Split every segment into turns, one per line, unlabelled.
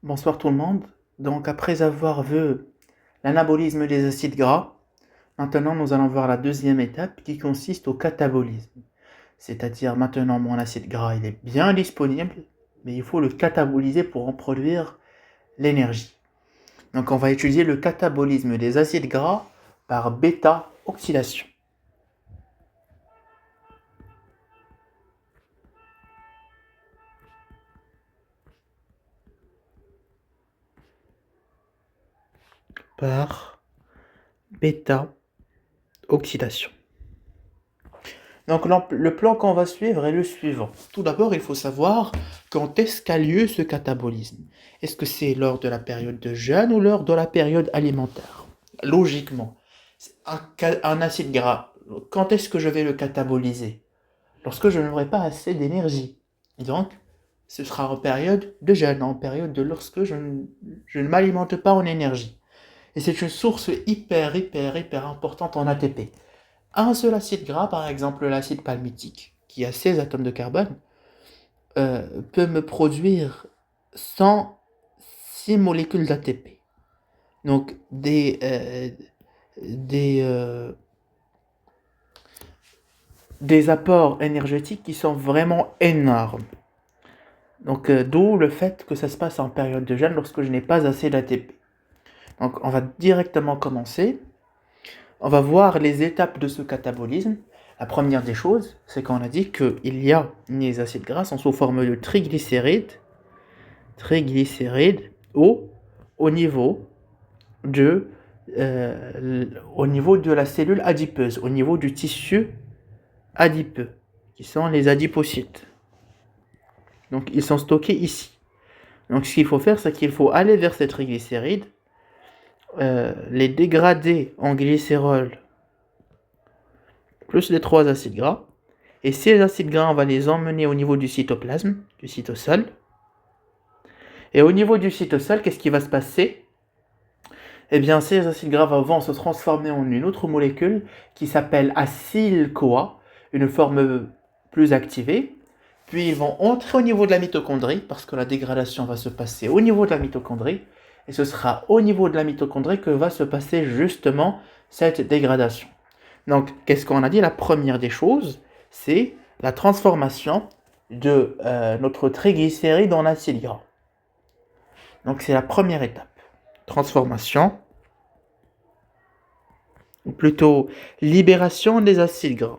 Bonsoir tout le monde. Donc après avoir vu l'anabolisme des acides gras, maintenant nous allons voir la deuxième étape qui consiste au catabolisme. C'est-à-dire maintenant mon acide gras il est bien disponible, mais il faut le cataboliser pour en produire l'énergie. Donc on va étudier le catabolisme des acides gras par bêta-oxydation. Par bêta-oxydation. Donc le plan qu'on va suivre est le suivant. Tout d'abord, il faut savoir quand est-ce qu'a lieu ce catabolisme. Est-ce que c'est lors de la période de jeûne ou lors de la période alimentaire? Logiquement, un acide gras, quand est-ce que je vais le cataboliser? Lorsque je n'aurai pas assez d'énergie. Donc, ce sera en période de jeûne, en période de lorsque je ne m'alimente pas en énergie. Et c'est une source hyper importante en ATP. Un seul acide gras, par exemple l'acide palmitique, qui a 16 atomes de carbone, peut me produire 106 molécules d'ATP. Donc des apports énergétiques qui sont vraiment énormes. Donc d'où le fait que ça se passe en période de jeûne lorsque je n'ai pas assez d'ATP. Donc on va directement commencer. On va voir les étapes de ce catabolisme. La première des choses, c'est qu'on a dit qu'il y a les acides gras sont sous forme de triglycérides au niveau de la cellule adipeuse, au niveau du tissu adipeux, qui sont les adipocytes. Donc ils sont stockés ici. Donc ce qu'il faut faire, c'est qu'il faut aller vers ces triglycérides, les dégrader en glycérol plus les 3 acides gras. Et ces acides gras, on va les emmener au niveau du cytoplasme, du cytosol. Et au niveau du cytosol, qu'est-ce qui va se passer? Eh bien, ces acides gras vont se transformer en une autre molécule qui s'appelle acyle-CoA, une forme plus activée. Puis ils vont entrer au niveau de la mitochondrie, parce que la dégradation va se passer au niveau de la mitochondrie. Et ce sera au niveau de la mitochondrie que va se passer justement cette dégradation. Donc, qu'est-ce qu'on a dit? La première des choses, c'est la transformation de notre triglycéride en acide gras. Donc, c'est la première étape. Transformation, ou plutôt libération des acides gras.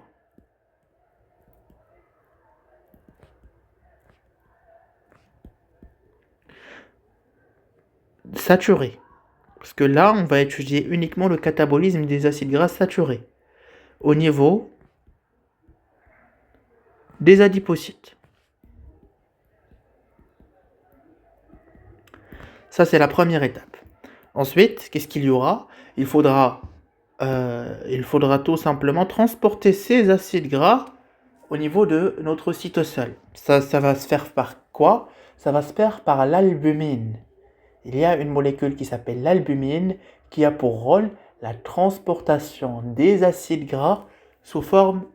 Saturés. Parce que là, on va étudier uniquement le catabolisme des acides gras saturés au niveau des adipocytes. Ça, c'est la première étape. Ensuite, qu'est-ce qu'il y aura? Il faudra tout simplement transporter ces acides gras au niveau de notre cytosol. Ça va se faire par quoi? Ça va se faire par l'albumine. Il y a une molécule qui s'appelle l'albumine qui a pour rôle la transportation des acides gras sous forme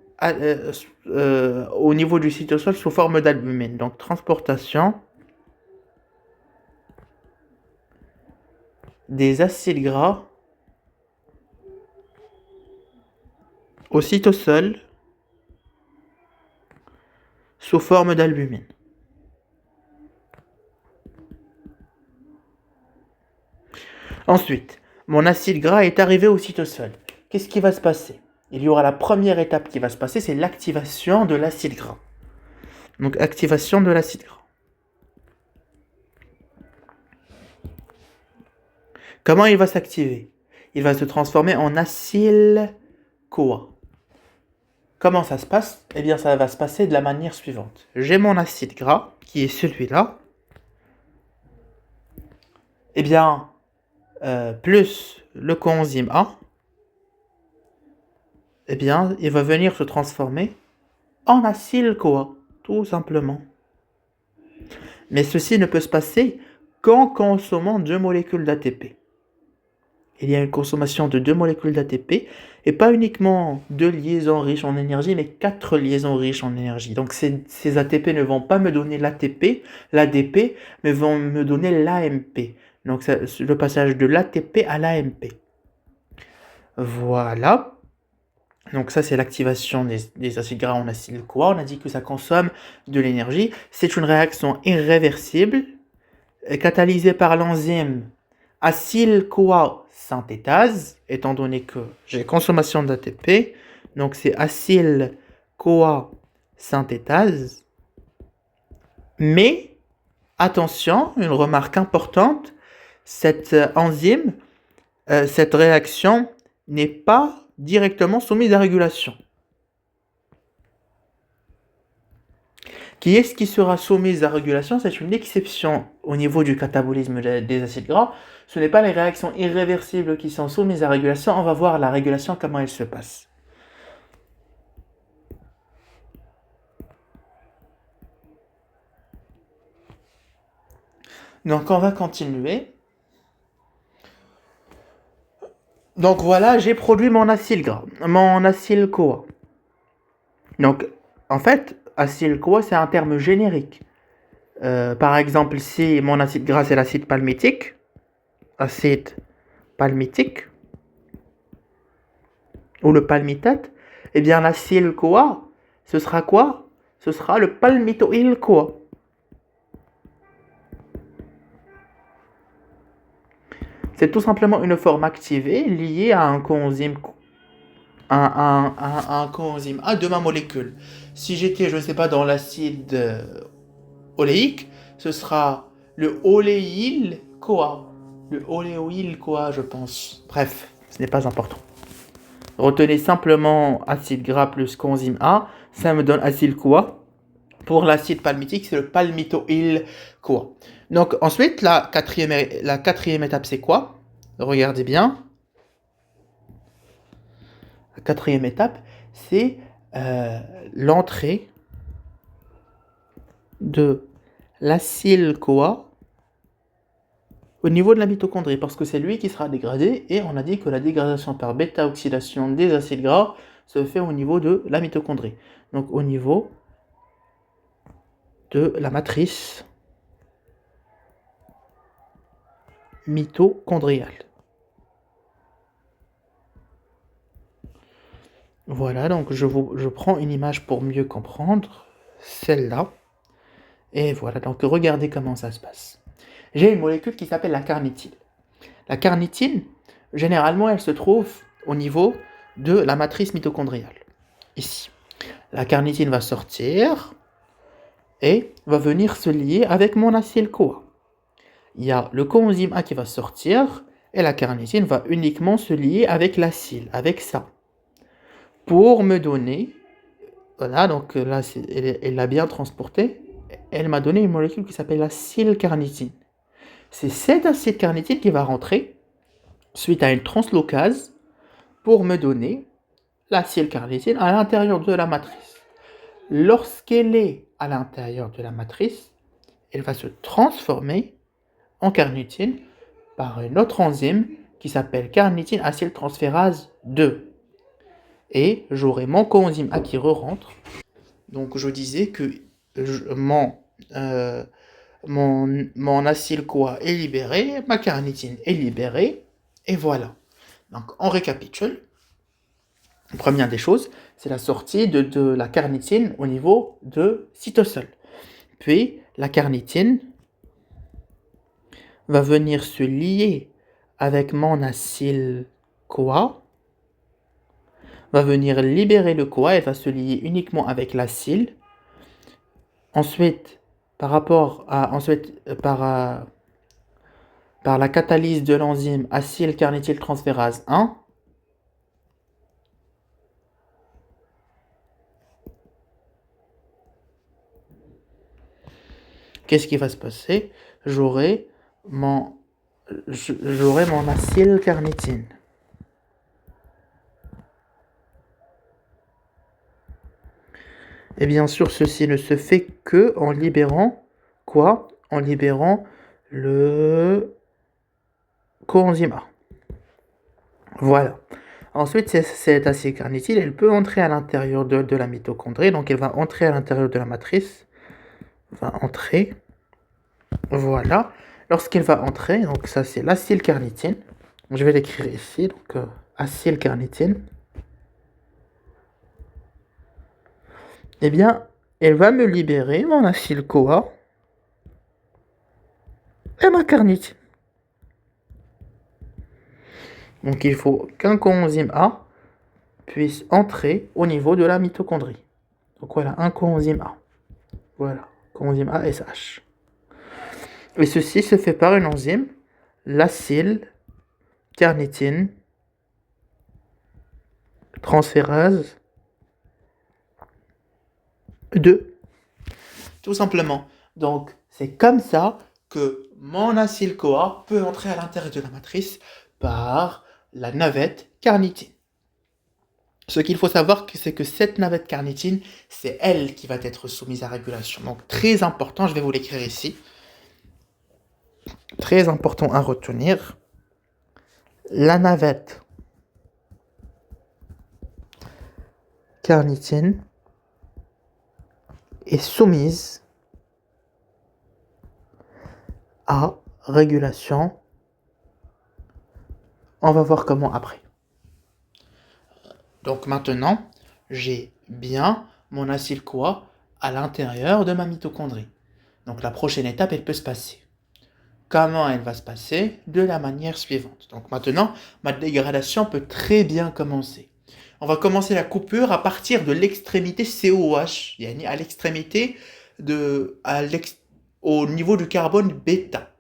au niveau du cytosol sous forme d'albumine. Donc transportation des acides gras au cytosol sous forme d'albumine. Ensuite, mon acide gras est arrivé au cytosol. Qu'est-ce qui va se passer? Il y aura la première étape qui va se passer, c'est l'activation de l'acide gras. Donc, activation de l'acide gras. Comment il va s'activer? Il va se transformer en acyle-CoA. Comment ça se passe? Eh bien, ça va se passer de la manière suivante. J'ai mon acide gras, qui est celui-là. Eh bien, plus le coenzyme A, eh bien, il va venir se transformer en acyle-CoA, tout simplement. Mais ceci ne peut se passer qu'en consommant 2 molécules d'ATP. il y a une consommation de 2 molécules d'ATP, et pas uniquement 2 liaisons riches en énergie, mais 4 liaisons riches en énergie. Donc ces ATP ne vont pas me donner l'ATP, l'ADP, mais vont me donner l'AMP. Donc le passage de l'ATP à l'AMP. Voilà. Donc ça, c'est l'activation des acides gras en acyle-CoA. On a dit que ça consomme de l'énergie. C'est une réaction irréversible, catalysée par l'enzyme acyl-CoA synthétase, étant donné que j'ai consommation d'ATP. Donc c'est acyl-CoA synthétase. Mais, attention, une remarque importante, cette enzyme, cette réaction n'est pas directement soumise à régulation. Qui est-ce qui sera soumise à régulation? C'est une exception au niveau du catabolisme des acides gras. Ce n'est pas les réactions irréversibles qui sont soumises à régulation. On va voir la régulation, comment elle se passe. Donc on va continuer. Donc voilà, j'ai produit mon acyle gras, mon acyle-CoA. Donc en fait, acyle-CoA, c'est un terme générique. Par exemple, si mon acide gras c'est l'acide palmitique, ou le palmitate, eh bien l'acyle-CoA, ce sera quoi? Ce sera le palmitoyl-CoA. C'est tout simplement une forme activée liée à un coenzyme A de ma molécule. Si j'étais, je ne sais pas, dans l'acide oléique, ce sera le oléyl-CoA. Le oléoyl-CoA, je pense. Bref, ce n'est pas important. Retenez simplement acide gras plus coenzyme A, ça me donne acyle-CoA. Pour l'acide palmitique, c'est le palmitoyl-CoA. Donc ensuite, la quatrième étape, c'est quoi? Regardez bien. La quatrième étape, c'est l'entrée de l'acyle-CoA au niveau de la mitochondrie, parce que c'est lui qui sera dégradé, et on a dit que la dégradation par bêta-oxydation des acides gras se fait au niveau de la mitochondrie. Donc au niveau de la matrice mitochondriale. Voilà, donc je prends une image pour mieux comprendre, celle-là. Et voilà, donc regardez comment ça se passe. J'ai une molécule qui s'appelle la carnitine. La carnitine, généralement, elle se trouve au niveau de la matrice mitochondriale. Ici. La carnitine va sortir et va venir se lier avec mon acyle-CoA. Il y a le coenzyme A qui va sortir et la carnitine va uniquement se lier avec l'acyle, avec ça. Pour me donner, voilà, donc là, elle l'a bien transporté, elle m'a donné une molécule qui s'appelle l'acylcarnitine. C'est cet acylcarnitine qui va rentrer suite à une translocase pour me donner l'acylcarnitine à l'intérieur de la matrice. Lorsqu'elle est à l'intérieur de la matrice, elle va se transformer en carnitine par une autre enzyme qui s'appelle carnitine acyltransférase 2. Et j'aurai mon coenzyme A qui re-rentre. Donc je disais que mon acyle-CoA est libéré, ma carnitine est libérée, et voilà. Donc on récapitule. Première des choses, c'est la sortie de la carnitine au niveau de cytosol. Puis la carnitine va venir se lier avec mon acyle-CoA, va venir libérer le CoA et va se lier uniquement avec l'acyle. Ensuite, par la catalyse de l'enzyme acylcarnityltransférase 1, qu'est-ce qui va se passer? J'aurai mon acylcarnitine. Et bien sûr, ceci ne se fait que en libérant quoi? En libérant le coenzyme A. Voilà. Ensuite, cette acylcarnitine, elle peut entrer à l'intérieur de la mitochondrie. Donc, elle va entrer à l'intérieur de la matrice. Va entrer. Voilà. Lorsqu'elle va entrer, donc ça, c'est l'acylcarnitine. Je vais l'écrire ici. Donc, acylcarnitine. Eh bien, elle va me libérer mon acyl-CoA et ma carnitine. Donc, il faut qu'un coenzyme A puisse entrer au niveau de la mitochondrie. Donc, voilà, un coenzyme A. Voilà, coenzyme ASH. Et ceci se fait par une enzyme, l'acylcarnitine transférase 2. Tout simplement. Donc, c'est comme ça que mon acyl-CoA peut entrer à l'intérieur de la matrice par la navette carnitine. Ce qu'il faut savoir, c'est que cette navette carnitine, c'est elle qui va être soumise à régulation. Donc, très important, je vais vous l'écrire ici. Très important à retenir. La navette carnitine est soumise à régulation. On va voir comment après. Donc maintenant, j'ai bien mon acyl-CoA à l'intérieur de ma mitochondrie. Donc la prochaine étape, elle peut se passer. Comment elle va se passer? De la manière suivante. Donc maintenant, ma dégradation peut très bien commencer. On va commencer la coupure à partir de l'extrémité COH, yani à l'extrémité au niveau du carbone bêta.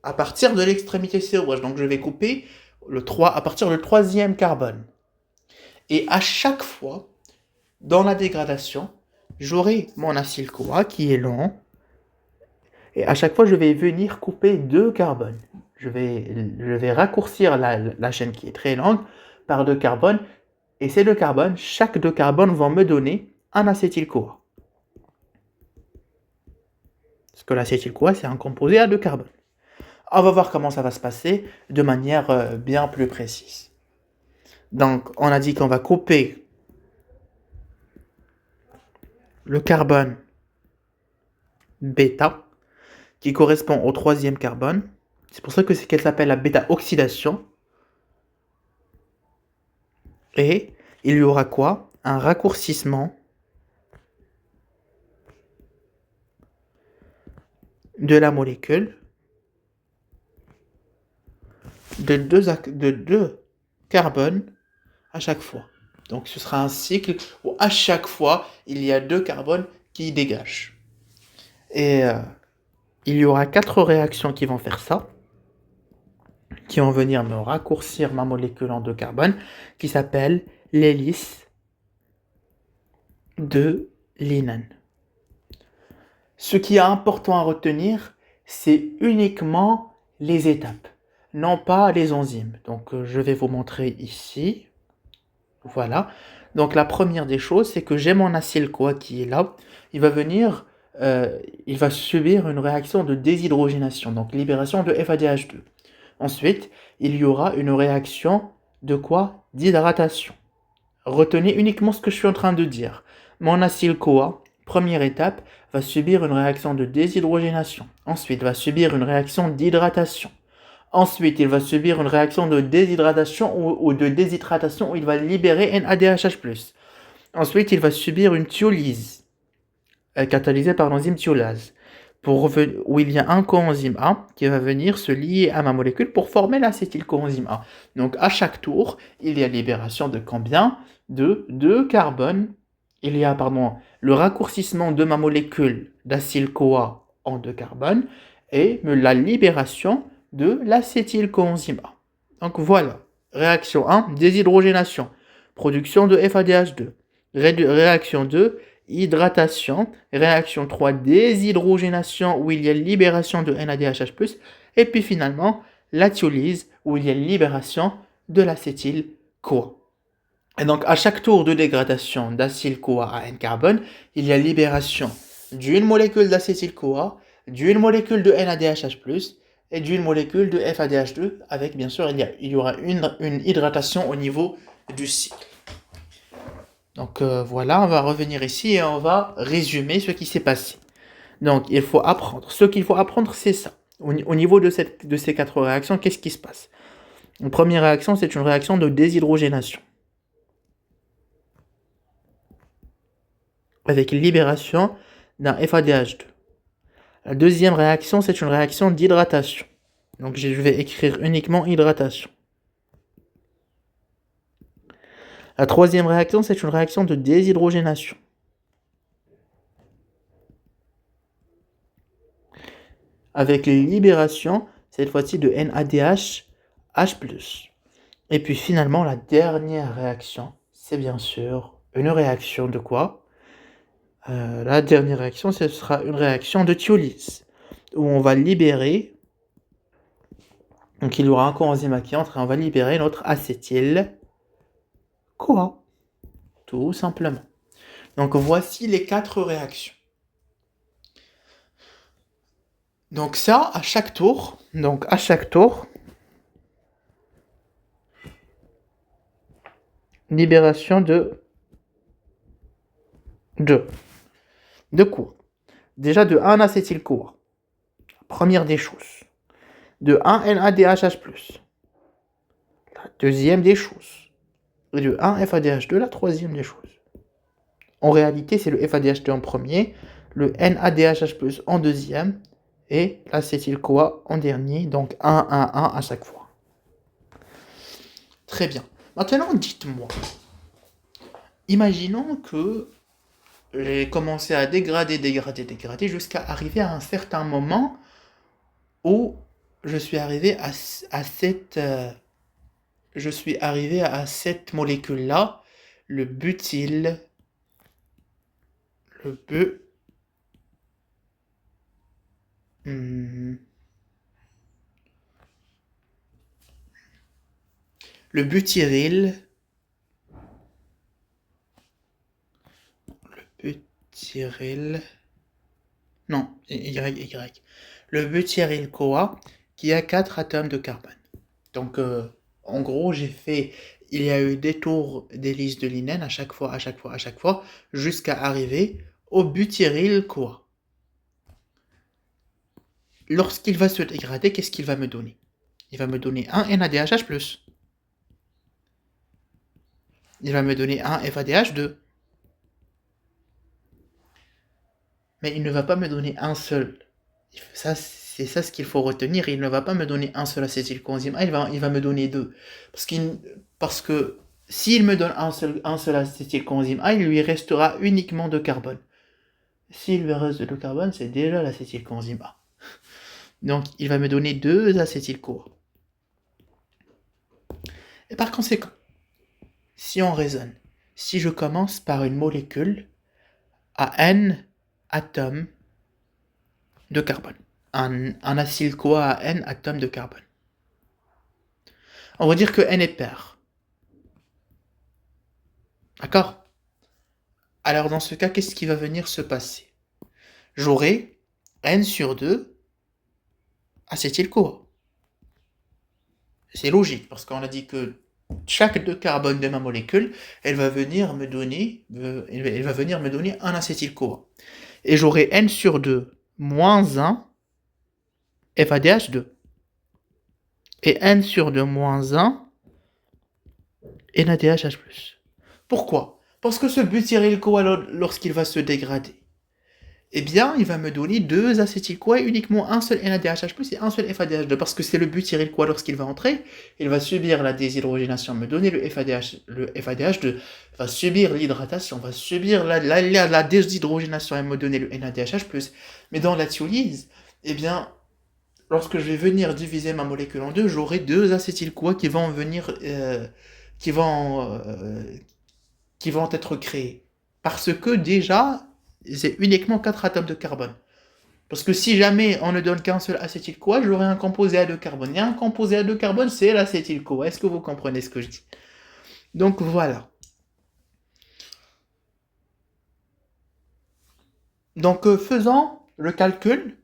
À partir de l'extrémité COH. Donc je vais couper à partir du troisième carbone. Et à chaque fois, dans la dégradation, j'aurai mon acyl-CoA qui est long. Et à chaque fois, je vais venir couper 2 carbones. Je vais raccourcir la chaîne qui est très longue par 2 carbones. Et ces 2 carbones, chaque 2 carbones vont me donner un acétyl-CoA. Parce que l'acétyl-CoA, c'est un composé à 2 carbones. On va voir comment ça va se passer de manière bien plus précise. Donc, on a dit qu'on va couper le carbone bêta, qui correspond au troisième carbone. C'est pour ça qu'elle s'appelle la bêta-oxydation. Et il y aura quoi? Un raccourcissement de la molécule de 2 carbones à chaque fois. Donc ce sera un cycle où à chaque fois, il y a 2 carbones qui dégagent. Et il y aura 4 réactions qui vont faire ça, qui vont venir me raccourcir ma molécule en 2 carbones, qui s'appelle l'hélice de Linen. Ce qui est important à retenir, c'est uniquement les étapes, non pas les enzymes. Donc je vais vous montrer ici. Voilà. Donc la première des choses, c'est que j'ai mon acyl-CoA qui est là. Il va subir une réaction de déshydrogénation, donc libération de FADH2. Ensuite, il y aura une réaction de quoi? D'hydratation. Retenez uniquement ce que je suis en train de dire. Mon acyl-CoA, première étape, va subir une réaction de déshydrogénation. Ensuite, va subir une réaction d'hydratation. Ensuite, il va subir une réaction de déshydratation ou de déshydratation où il va libérer NADH+. Ensuite, il va subir une thiolyse, catalysée par l'enzyme thiolase, où il y a un coenzyme A qui va venir se lier à ma molécule pour former l'acétylcoenzyme A. Donc, à chaque tour, il y a libération de combien? De 2 carbones. Il y a, le raccourcissement de ma molécule d'acyl-CoA en 2 carbones et la libération de l'acétylcoenzyme A. Donc voilà, réaction 1, déshydrogénation, production de FADH2. Réaction 2, hydratation. Réaction 3, déshydrogénation, où il y a libération de NADH+. Et puis finalement, la thiolyse, où il y a libération de l'acétyl-CoA. Et donc, à chaque tour de dégradation d'acyl-CoA à N-carbone, il y a libération d'une molécule d'acétyl-CoA, d'une molécule de NADH+, et d'une molécule de FADH2 avec, bien sûr, il y aura une hydratation au niveau du cycle. Donc voilà, on va revenir ici et on va résumer ce qui s'est passé. Donc il faut apprendre. Ce qu'il faut apprendre, c'est ça. Au niveau de ces 4 réactions, qu'est-ce qui se passe? La première réaction, c'est une réaction de déshydrogénation, avec libération d'un FADH2. La deuxième réaction, c'est une réaction d'hydratation. Donc je vais écrire uniquement hydratation. La troisième réaction, c'est une réaction de déshydrogénation, avec libération, cette fois-ci, de NADH, H+. Et puis finalement, la dernière réaction, c'est bien sûr une réaction de quoi? La dernière réaction, ce sera une réaction de thiolyse, où on va libérer, donc il y aura un coenzyme qui entre et on va libérer notre acétyl-CoA, tout simplement. Donc voici les 4 réactions. Donc ça, à chaque tour, libération de quoi? Déjà de 1 acétyl-CoA, première des choses. De 1 NADHH+, la deuxième des choses. Et de 1 FADH2, la troisième des choses. En réalité, c'est le FADH2 en premier, le NADHH+ en deuxième, et l'acétyl-CoA en dernier, donc 1, 1, 1 à chaque fois. Très bien. Maintenant, dites-moi, imaginons que j'ai commencé à dégrader jusqu'à arriver à un certain moment où je suis arrivé à cette molécule-là, le butyl, le butyryl, non, le butyryl-CoA qui a 4 atomes de carbone. Donc, en gros, il y a eu des tours d'hélice de Linène à chaque fois, jusqu'à arriver au butyryl-CoA. Lorsqu'il va se dégrader, qu'est-ce qu'il va me donner? Il va me donner un NADHH+. Il va me donner un FADH2. Mais il ne va pas me donner un seul. C'est ça ce qu'il faut retenir. Il ne va pas me donner un seul acétylcoenzyme A, il va me donner 2. Parce que s'il me donne un seul acétylcoenzyme A, il lui restera uniquement de carbone. S'il lui reste de carbone, c'est déjà l'acétylcoenzyme A. Donc il va me donner 2 acétyl-CoA. Et par conséquent, si on raisonne, si je commence par une molécule à N atomes de carbone, un acétyl-CoA à N atomes de carbone, on va dire que N est pair. D'accord? Alors dans ce cas, qu'est-ce qui va venir se passer? J'aurai N sur 2 acétyl-CoA. C'est logique, parce qu'on a dit que chaque 2 carbones de ma molécule, elle va venir me donner un acétyl-CoA. Et j'aurai N sur 2 moins 1 FADH2. Et N sur 2 moins 1 NADHH+. Pourquoi? Parce que ce butyryl-CoA, lorsqu'il va se dégrader, eh bien, il va me donner 2 acétyl-CoA et uniquement un seul NADHH+, et un seul FADH2, parce que c'est le butyryl-CoA, lorsqu'il va entrer, il va subir la déshydrogénation, me donner le FADH2, va subir l'hydratation, va subir la déshydrogénation et me donner le NADHH+. Mais dans la thiolyse, eh bien, lorsque je vais venir diviser ma molécule en deux, j'aurai 2 acétyl-CoA qui vont être créés. Parce que déjà, c'est uniquement 4 atomes de carbone. Parce que si jamais on ne donne qu'un seul acétyl-CoA, j'aurai un composé à 2 carbone. Et un composé à 2 carbone, c'est l'acétyl-CoA. Est-ce que vous comprenez ce que je dis? Donc voilà. Donc faisons le calcul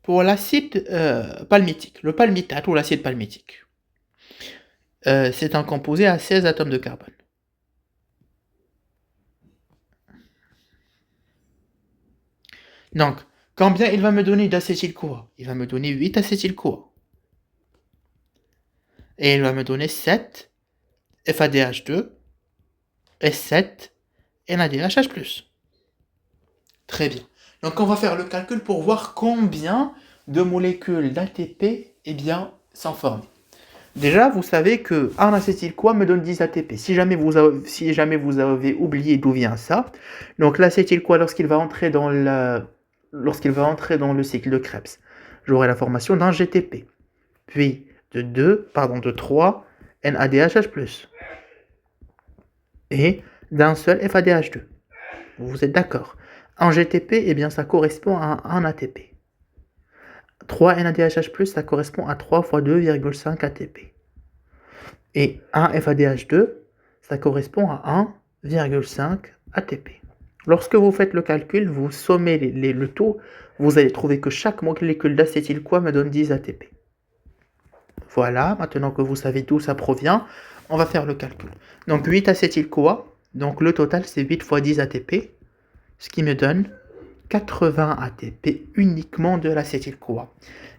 pour l'acide palmitique, le palmitate ou l'acide palmitique, c'est un composé à 16 atomes de carbone. Donc, combien il va me donner d'acétyl-CoA? Il va me donner 8 acétyl-CoA. Et il va me donner 7 FADH2 et 7 NADHH+. Très bien. Donc on va faire le calcul pour voir combien de molécules d'ATP sont formées. Déjà, vous savez que un acétyl-CoA me donne 10 ATP. Si jamais vous avez oublié d'où vient ça, donc l'acétyl-CoA, lorsqu'il va entrer dans le cycle de Krebs, j'aurai la formation d'un GTP, puis de 3 NADHH+, et d'un seul FADH2. Vous êtes d'accord? Un GTP, ça correspond à un ATP. 3 NADHH+, ça correspond à 3 fois 2,5 ATP. Et 1 FADH2, ça correspond à 1,5 ATP. Lorsque vous faites le calcul, vous sommez le tout, vous allez trouver que chaque molécule d'acétyl-CoA me donne 10 ATP. Voilà, maintenant que vous savez d'où ça provient, on va faire le calcul. Donc 8 acétyl-CoA, donc le total c'est 8 fois 10 ATP, ce qui me donne 80 ATP uniquement de l'acétyl-CoA.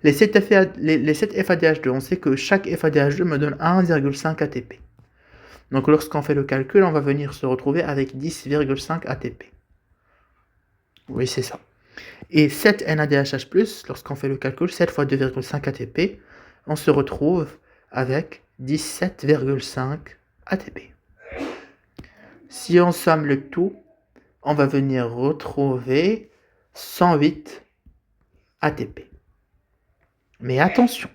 Les 7 FADH2, on sait que chaque FADH2 me donne 1,5 ATP. Donc lorsqu'on fait le calcul, on va venir se retrouver avec 10,5 ATP. Oui, c'est ça. Et 7 NADHH+, lorsqu'on fait le calcul, 7 fois 2,5 ATP, on se retrouve avec 17,5 ATP. Si on somme le tout, on va venir retrouver 108 ATP. Mais attention,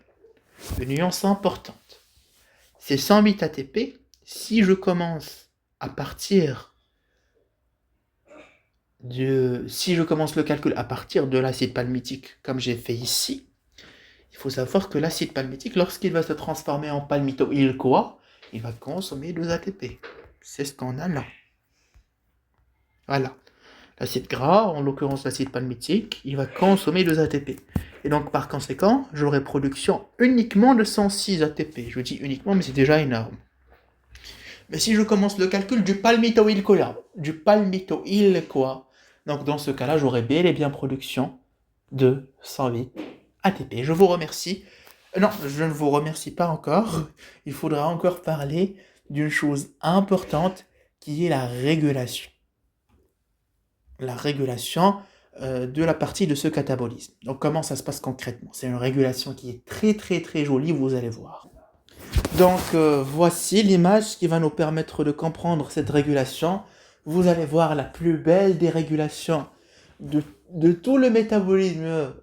une nuance importante. Ces 108 ATP, si je commence le calcul à partir de l'acide palmitique, comme j'ai fait ici, il faut savoir que l'acide palmitique, lorsqu'il va se transformer en palmitoyl-CoA, il va consommer 2 ATP. C'est ce qu'on a là. Voilà. L'acide gras, en l'occurrence l'acide palmitique, il va consommer 2 ATP. Et donc par conséquent, j'aurai production uniquement de 106 ATP. Je dis uniquement, mais c'est déjà énorme. Mais si je commence le calcul du palmitoyl-CoA, donc dans ce cas-là, j'aurai bel et bien production de 108 ATP. Je vous remercie. Non, je ne vous remercie pas encore. Il faudra encore parler d'une chose importante qui est la régulation. La régulation de la partie de ce catabolisme. Donc comment ça se passe concrètement? C'est une régulation qui est très très très jolie, vous allez voir. Donc voici l'image qui va nous permettre de comprendre cette régulation. Vous allez voir la plus belle des régulations de tout le métabolisme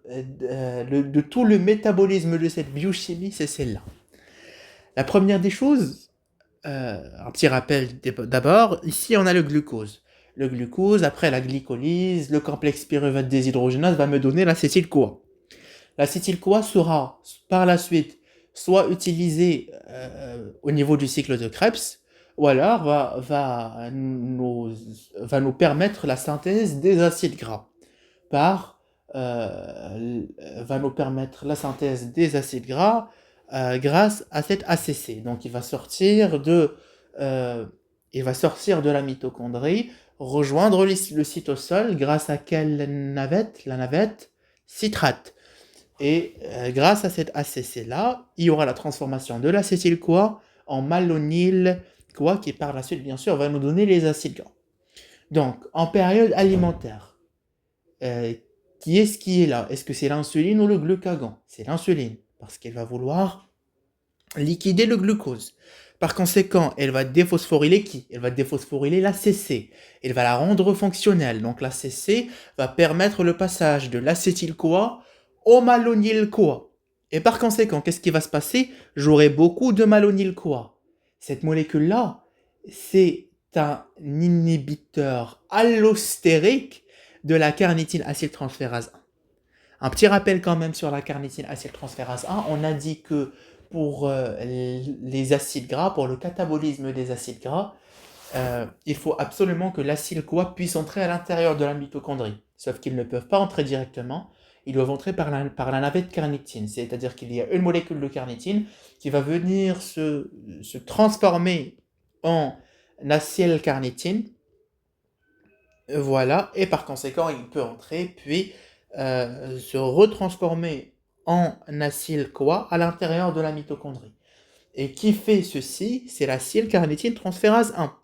de cette biochimie, c'est celle-là. La première des choses, un petit rappel d'abord, ici on a le glucose. Le glucose, après la glycolyse, le complexe pyruvate déshydrogénase va me donner l'acétyl-CoA. L'acétyl-CoA sera par la suite soit utilisé au niveau du cycle de Krebs, ou alors va nous permettre la synthèse des acides gras. Va nous permettre la synthèse des acides gras grâce à cette ACC. Donc il va sortir de la mitochondrie, rejoindre le cytosol grâce à quelle navette? La navette citrate. Et grâce à cette ACC-là, il y aura la transformation de l'acétyl-CoA en malonyl-CoA qui par la suite, bien sûr, va nous donner les acides gras. Donc, en période alimentaire, qui est-ce qui est là? Est-ce que c'est l'insuline ou le glucagon? C'est l'insuline, parce qu'elle va vouloir liquider le glucose. Par conséquent, elle va déphosphoryler qui? Elle va déphosphoryler l'ACC. Elle va la rendre fonctionnelle. Donc l'ACC va permettre le passage de l'acétyl-CoA au malonyl-CoA. Et par conséquent, qu'est-ce qui va se passer? J'aurai beaucoup de malonyl-CoA. Cette molécule-là, c'est un inhibiteur allostérique de la carnitine acyltransférase 1. Un petit rappel quand même sur la carnitine acyltransférase 1. On a dit que pour les acides gras, pour le catabolisme des acides gras, il faut absolument que l'acétyl-CoA puisse entrer à l'intérieur de la mitochondrie. Sauf qu'ils ne peuvent pas entrer directement. ils doivent entrer par la navette carnitine. C'est-à-dire qu'il y a une molécule de carnitine qui va venir se transformer en acylcarnitine. Voilà, et par conséquent, il peut entrer, puis se retransformer en acyl-CoA à l'intérieur de la mitochondrie. Et qui fait ceci? C'est l'acylcarnitine transférase 1.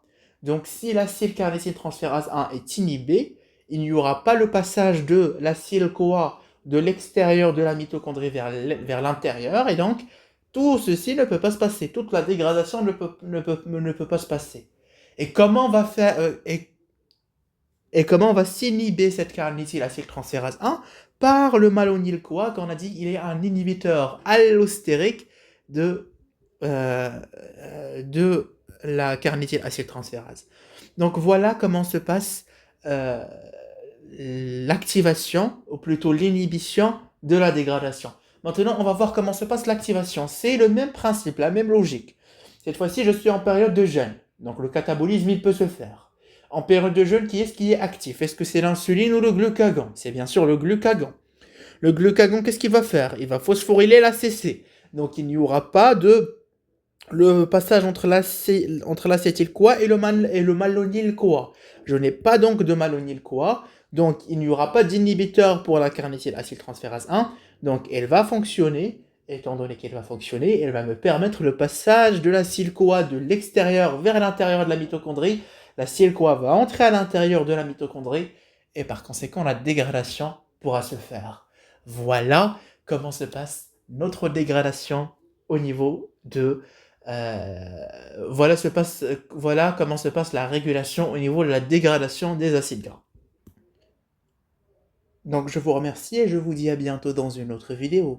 Donc si l'acylcarnitine transférase 1 est inhibée, il n'y aura pas le passage de l'acyl-CoA de l'extérieur de la mitochondrie vers l'intérieur, et donc tout ceci ne peut pas se passer, toute la dégradation ne peut pas se passer. Et comment on va faire et comment on va s'inhiber cette carnitylacyltransférase 1? Par le malonyl-CoA, qu'on a dit il est un inhibiteur allostérique de la carnitylacyltransférase. Donc voilà comment se passe l'activation, ou plutôt l'inhibition de la dégradation. Maintenant, on va voir comment se passe l'activation. C'est le même principe, la même logique. Cette fois-ci, je suis en période de jeûne. Donc le catabolisme, il peut se faire. En période de jeûne, qui est-ce qui est actif? Est-ce que c'est l'insuline ou le glucagon? C'est bien sûr le glucagon. Le glucagon, qu'est-ce qu'il va faire? Il va phosphoryler l'ACC. Donc il n'y aura pas le passage entre l'acétyl-CoA et le malonyl-CoA. Je n'ai pas donc de malonyl-CoA, donc il n'y aura pas d'inhibiteur pour la carnitylacyltransférase 1, donc elle va fonctionner, étant donné qu'elle va fonctionner, elle va me permettre le passage de l'acétyl-CoA de l'extérieur vers l'intérieur de la mitochondrie. L'acétyl-CoA va entrer à l'intérieur de la mitochondrie, et par conséquent la dégradation pourra se faire. Voilà comment se passe notre dégradation au niveau de... voilà comment se passe la régulation au niveau de la dégradation des acides gras. Donc je vous remercie et je vous dis à bientôt dans une autre vidéo.